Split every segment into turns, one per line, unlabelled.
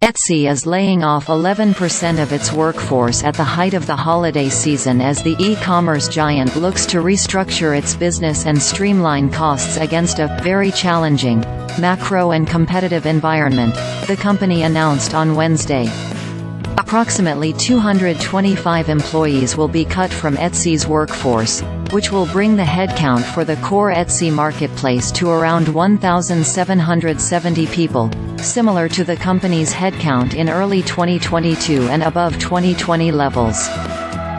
Etsy is laying off 11% of its workforce at the height of the holiday season as the e-commerce giant looks to restructure its business and streamline costs against a very challenging macro and competitive environment, the company announced on Wednesday. Approximately 225 employees will be cut from Etsy's workforce, which will bring the headcount for the core Etsy marketplace to around 1,770 people, similar to the company's headcount in early 2022 and above 2020 levels.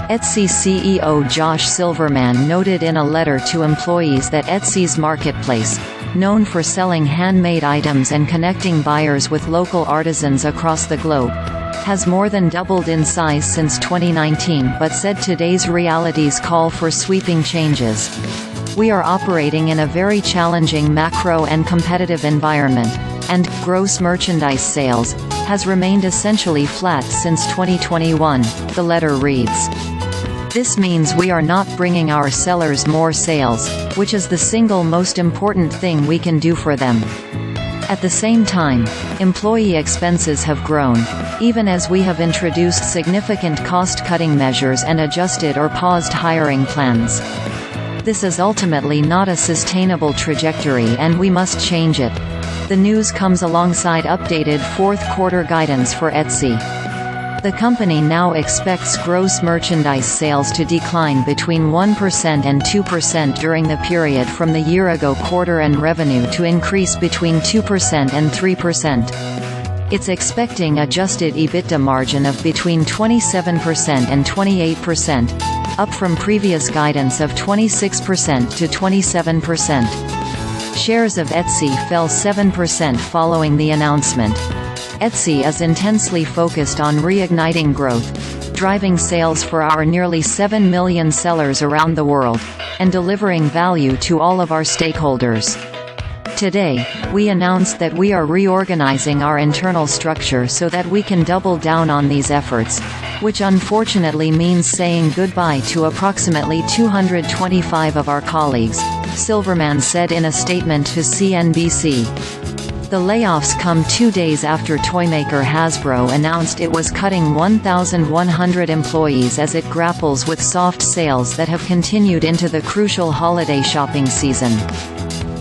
Etsy CEO Josh Silverman noted in a letter to employees that Etsy's marketplace, known for selling handmade items and connecting buyers with local artisans across the globe, has more than doubled in size since 2019, but said today's realities call for sweeping changes. We are operating in a very challenging macro and competitive environment, and gross merchandise sales has remained essentially flat since 2021, the letter reads. This means we are not bringing our sellers more sales, which is the single most important thing we can do for them. At the same time, employee expenses have grown, even as we have introduced significant cost-cutting measures and adjusted or paused hiring plans. This is ultimately not a sustainable trajectory and we must change it. The news comes alongside updated fourth-quarter guidance for Etsy. The company now expects gross merchandise sales to decline between 1% and 2% during the period from the year-ago quarter and revenue to increase between 2% and 3%. It's expecting adjusted EBITDA margin of between 27% and 28%, up from previous guidance of 26% to 27%. Shares of Etsy fell 7% following the announcement. Etsy is intensely focused on reigniting growth, driving sales for our nearly 7 million sellers around the world, and delivering value to all of our stakeholders. Today, we announced that we are reorganizing our internal structure so that we can double down on these efforts, which unfortunately means saying goodbye to approximately 225 of our colleagues, Silverman said in a statement to CNBC. The layoffs come 2 days after toymaker Hasbro announced it was cutting 1,100 employees as it grapples with soft sales that have continued into the crucial holiday shopping season.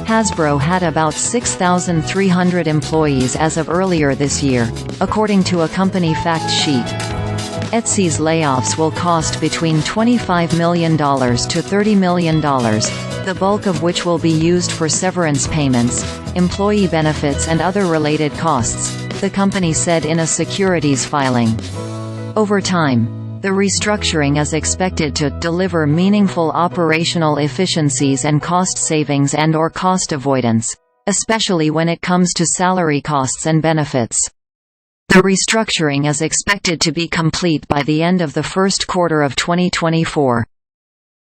Hasbro had about 6,300 employees as of earlier this year, according to a company fact sheet. Etsy's layoffs will cost between $25 million to $30 million, the bulk of which will be used for severance payments, employee benefits and other related costs, the company said in a securities filing. Over time, the restructuring is expected to deliver meaningful operational efficiencies and cost savings and/or cost avoidance, especially when it comes to salary costs and benefits. The restructuring is expected to be complete by the end of the first quarter of 2024.